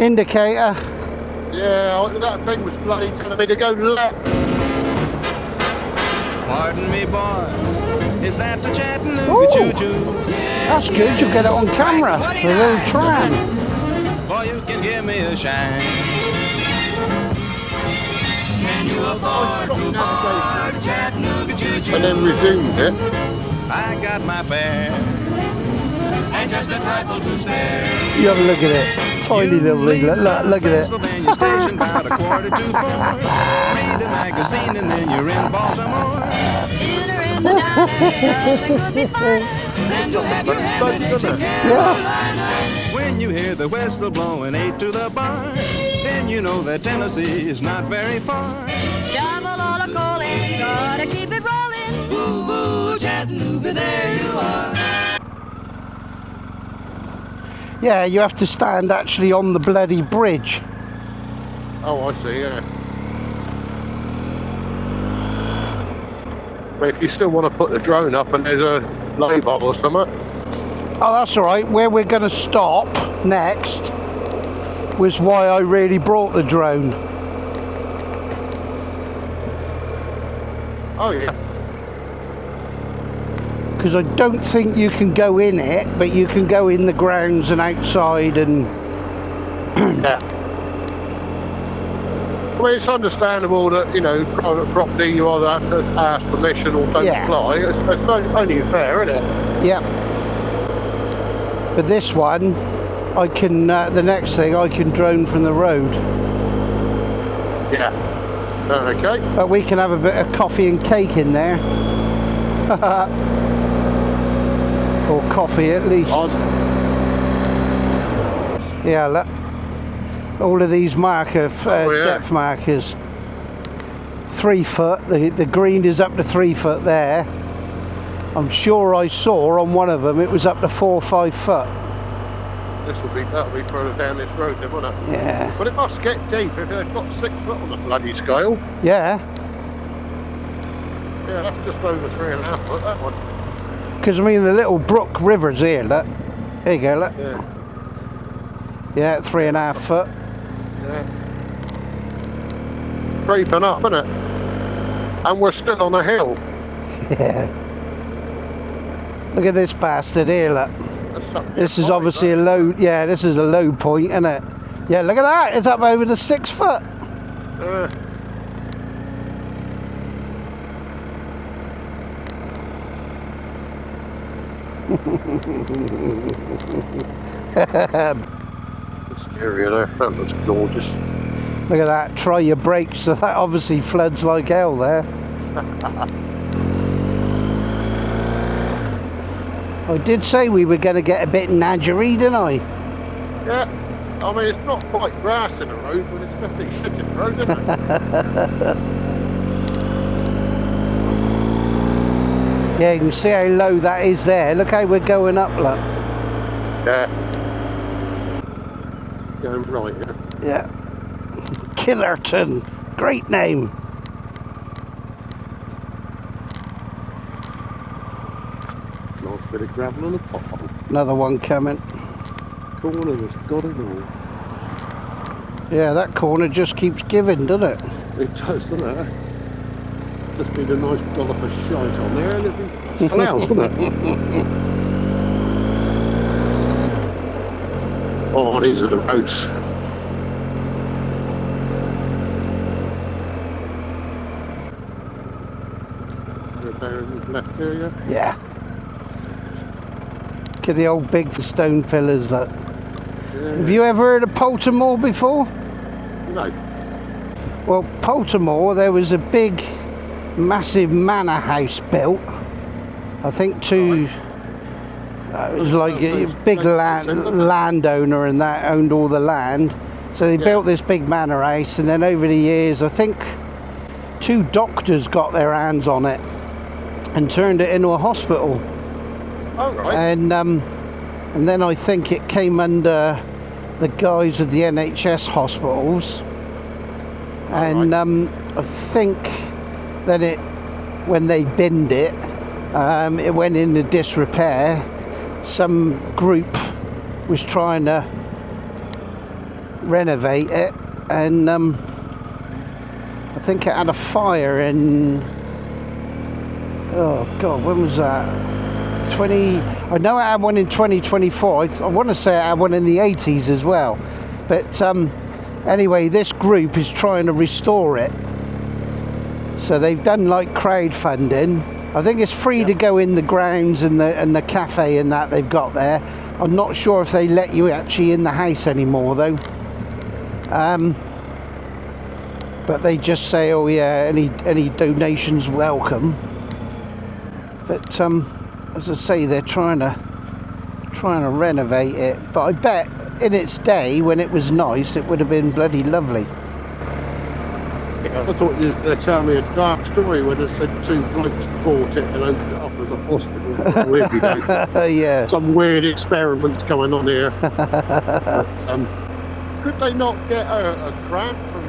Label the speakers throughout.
Speaker 1: Indicator.
Speaker 2: Yeah, that thing was bloody telling me to go left.
Speaker 3: Pardon me, boy. Is that the Chattanooga choo-choo?
Speaker 1: That's good. You'll get it on camera. A little tram.
Speaker 3: Boy, you can give me a shine. Can you afford to board Chattanooga choo-choo?
Speaker 2: And then resumed it.
Speaker 3: I got my fare. And just a trifle to spare.
Speaker 1: You have a look at it. Tiny little thing. Look at it.
Speaker 3: Pennsylvania station about 3:45. Read the magazine and then you're in Baltimore. Dinner in the diner, could be fun. Then you'll have your ammunition in Carolina. When you hear the whistle blowing 8 to the bar, then you know that Tennessee is not very far. Shovel all the coal in, gotta keep it rolling. Woo woo, Chattanooga, there you are.
Speaker 1: Yeah, you have to stand actually on the bloody bridge.
Speaker 2: Oh, I see, yeah. But if you still want to put the drone up and there's a lay-by or something.
Speaker 1: Oh, that's all right. Where we're going to stop next was why I really brought the drone.
Speaker 2: Oh, yeah.
Speaker 1: Because I don't think you can go in it, but you can go in the grounds and outside and...
Speaker 2: Yeah. Well, it's understandable that, you know, private property, you either have to ask permission or don't fly. It's only fair, isn't it?
Speaker 1: Yeah. But this one, I can, the next thing, I can drone from the road.
Speaker 2: Yeah. Okay.
Speaker 1: But we can have a bit of coffee and cake in there. Or coffee at least. Yeah, look. All of these depth markers. 3 foot. The green is up to 3 foot there. I'm sure I saw on one of them it was up to 4 or 5 foot.
Speaker 2: That'll be further down this road then, won't it?
Speaker 1: Yeah.
Speaker 2: But it must get deep if they've got 6 foot on the bloody scale.
Speaker 1: Yeah.
Speaker 2: Yeah, that's just over 3.5 foot, that one.
Speaker 1: Because I mean the little brook rivers here, look. There you go, look.
Speaker 2: Yeah.
Speaker 1: Yeah, 3.5 foot.
Speaker 2: Yeah. Creeping up, isn't it? And we're still on a hill.
Speaker 1: Yeah. Look at this bastard here, look. This is obviously a low, yeah, this is a low point, isn't it? Yeah, look at that, it's up over the 6 foot.
Speaker 2: Scary there, that looks gorgeous.
Speaker 1: Look at that, try your brakes, so that obviously floods like hell there. I did say we were going to get a bit nadgery, didn't I?
Speaker 2: Yeah, I mean it's not quite grass in the road, but it's definitely shit in the road, isn't it?
Speaker 1: Yeah, you can see how low that is there. Look how we're going up, look.
Speaker 2: Yeah. Going right, yeah.
Speaker 1: Yeah. Killerton. Great name.
Speaker 2: Nice bit of gravel on the pothole.
Speaker 1: Another one coming.
Speaker 2: Corner that's got it all.
Speaker 1: Yeah, that corner just keeps giving, doesn't it?
Speaker 2: It does, doesn't it? Just need a nice dollop of shite on there and it'd be slouch, wouldn't it? Oh, these are the roads. Left here, yeah?
Speaker 1: Yeah. Look at the old big stone pillars, look.
Speaker 2: Yeah.
Speaker 1: Have you ever heard of Poltimore before?
Speaker 2: No.
Speaker 1: Well, Poltimore, there was a big, massive manor house built. I think it was like a big landowner and that owned all the land. So they built this big manor house, and then over the years, I think 2 doctors got their hands on it and turned it into a hospital.
Speaker 2: Oh, right.
Speaker 1: And then I think it came under the guise of the NHS hospitals. And I think that when they binned it, it went into disrepair. Some group was trying to renovate it, and I think it had a fire in, oh god, when was that? I know it had one in 2024. I want to say it had one in the 80s as well. But anyway, this group is trying to restore it. So they've done like crowdfunding. I think it's free to go in the grounds and the cafe and that they've got there. I'm not sure if they let you actually in the house anymore though. But they just say, oh yeah, any donations welcome. But as I say, they're trying to renovate it. But I bet in its day, when it was nice, it would have been bloody lovely.
Speaker 2: Yeah, I thought you were going to tell me a dark story when it said 2 blokes bought it and opened it up as a hospital. Weird, you know.
Speaker 1: Yeah.
Speaker 2: Some weird experiments going on here. But, could they not get a grant from?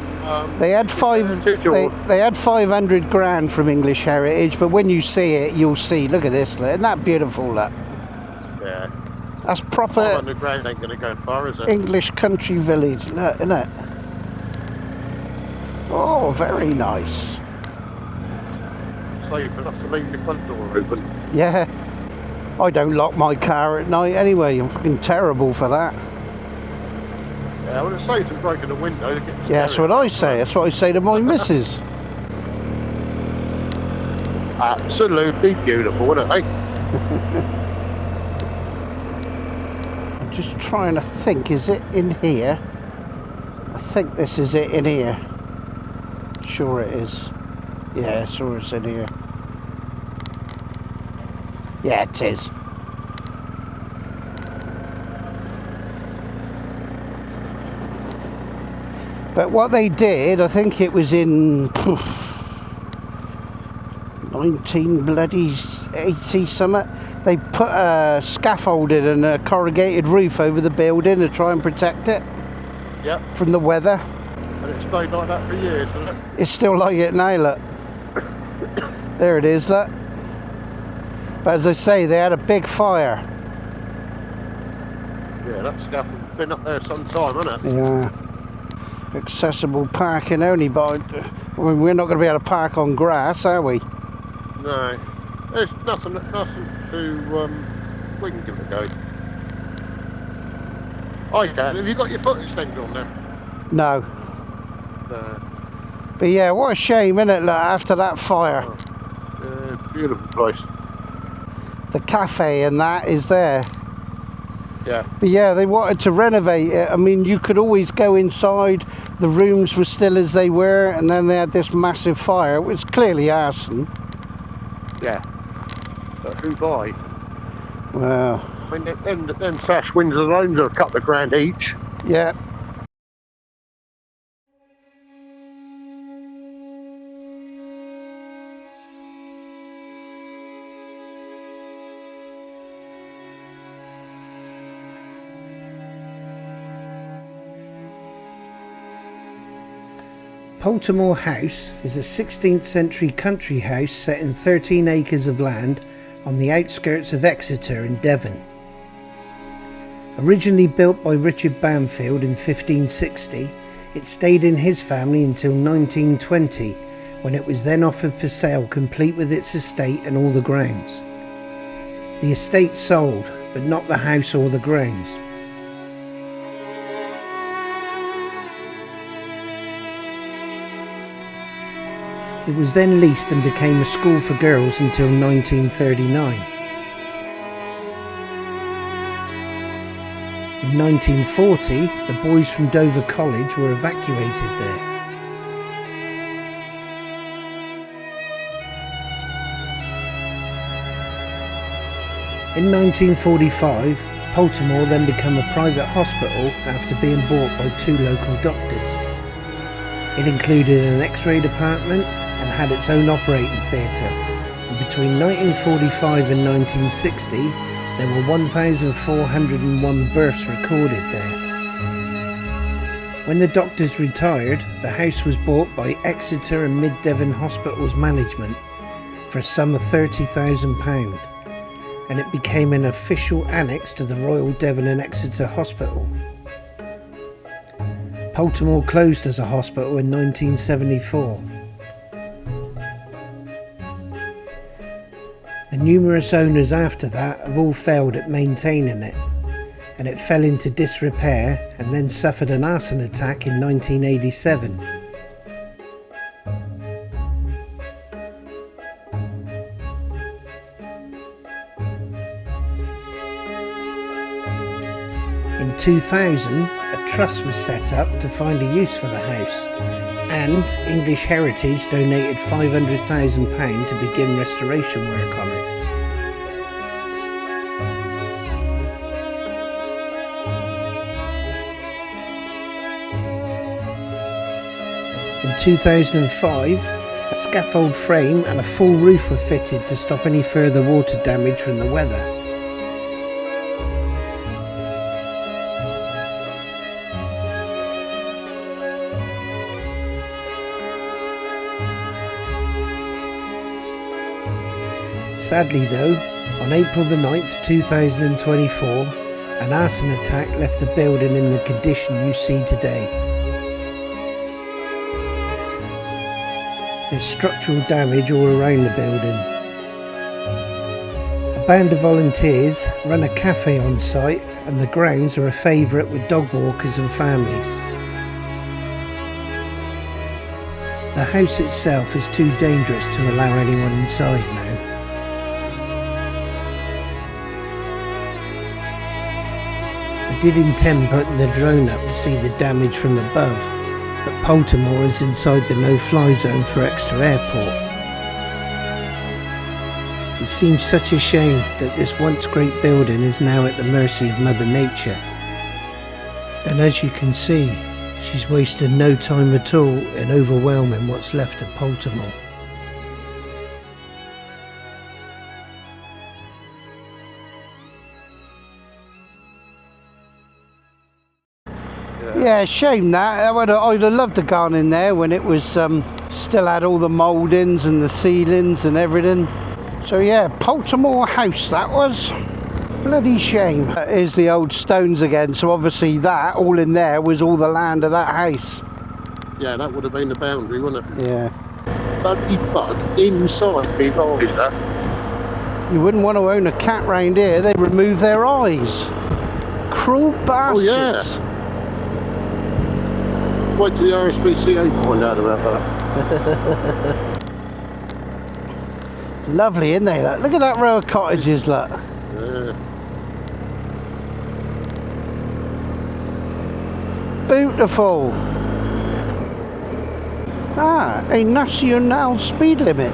Speaker 1: They had they had 500 grand from English Heritage, but when you see it, you'll see. Look at this, isn't that beautiful? Look.
Speaker 2: Yeah.
Speaker 1: That's proper.
Speaker 2: 500 grand ain't going to go far, is it?
Speaker 1: English country village, look, isn't it? Oh, very nice.
Speaker 2: Safe enough to leave your front door open.
Speaker 1: Yeah. I don't lock my car at night anyway. I'm fucking terrible for that.
Speaker 2: Yeah, well, it's safe to break in the window to get the
Speaker 1: Yeah, that's what I say. That's what I say to my missus.
Speaker 2: Absolutely beautiful, isn't it?
Speaker 1: I'm just trying to think, is it in here? I think this is it in here. Sure it is. Yeah, sure it's in here. Yeah, it is. But what they did, I think it was in 1980 something. They put a scaffolding and a corrugated roof over the building to try and protect it.
Speaker 2: Yep.
Speaker 1: From the weather.
Speaker 2: And it's stayed like that for years, hasn't it?
Speaker 1: It's still like it now, look. There it is, look. But as I say, they had a big fire.
Speaker 2: Yeah, that scaffold's been up there some time, hasn't it?
Speaker 1: Yeah. Accessible parking only, but I mean, we're not going to be able to park on grass, are we?
Speaker 2: No. There's nothing to... we can give it a go. I can. Have you got your foot extender on there?
Speaker 1: No.
Speaker 2: No.
Speaker 1: But yeah, what a shame, isn't it, look, after that fire.
Speaker 2: Oh. Beautiful place.
Speaker 1: The cafe and that is there.
Speaker 2: Yeah.
Speaker 1: But yeah, they wanted to renovate it. I mean, you could always go inside. The rooms were still as they were, and then they had this massive fire. It was clearly arson.
Speaker 2: Yeah. But who buy?
Speaker 1: Well,
Speaker 2: I mean, them sash windows alone are a couple of grand each.
Speaker 1: yeah. Poltimore House is a 16th century country house set in 13 acres of land on the outskirts of Exeter in Devon. Originally built by Richard Bamfield in 1560, it stayed in his family until 1920, when it was then offered for sale complete with its estate and all the grounds. The estate sold, but not the house or the grounds. It was then leased and became a school for girls until 1939. In 1940, the boys from Dover College were evacuated there. In 1945, Poltimore then became a private hospital after being bought by 2 local doctors. It included an X-ray department and had its own operating theatre, and between 1945 and 1960 there were 1,401 births recorded there. When the doctors retired, the house was bought by Exeter and Mid Devon Hospitals Management for a sum of £30,000, and it became an official annex to the Royal Devon and Exeter Hospital. Poltimore closed as a hospital in 1974. The numerous owners after that have all failed at maintaining it, and it fell into disrepair and then suffered an arson attack in 1987. In 2000, a trust was set up to find a use for the house, and English Heritage donated £500,000 to begin restoration work on it. In 2005, a scaffold frame and a full roof were fitted to stop any further water damage from the weather. Sadly though, on April the 9th, 2024, an arson attack left the building in the condition you see today. There's structural damage all around the building. A band of volunteers run a cafe on site, and the grounds are a favourite with dog walkers and families. The house itself is too dangerous to allow anyone inside now. I did intend putting the drone up to see the damage from above, but Poltimore is inside the no-fly zone for extra airport. It seems such a shame that this once great building is now at the mercy of Mother Nature. And as you can see, she's wasted no time at all in overwhelming what's left of Poltimore. Yeah, shame that. I'd have loved to have gone in there when it was still had all the mouldings and the ceilings and everything. So yeah, Poltimore House that was. Bloody shame. Here's the old stones again, so obviously that, all in there, was all the land of that house.
Speaker 2: Yeah, that would have been the boundary, wouldn't it?
Speaker 1: Yeah.
Speaker 2: Bloody bug inside me visor.
Speaker 1: You wouldn't want to own a cat round here, they'd remove their eyes. Cruel bastards.
Speaker 2: Oh yeah. Wait till the RSPCA find out about that.
Speaker 1: Lovely, isn't they? Look at that row of cottages, look.
Speaker 2: Yeah.
Speaker 1: Beautiful. Ah, a national speed limit.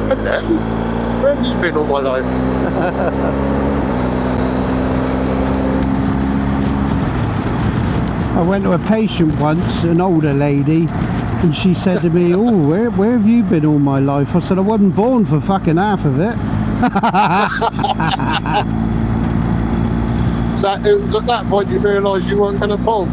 Speaker 2: Hello. Where have you been all my life?
Speaker 1: I went to a patient once, an older lady, and she said to me, "Oh, where have you been all my life?" I said, "I wasn't born for fucking half of it."
Speaker 2: So it was at that point you realised you weren't going to pull.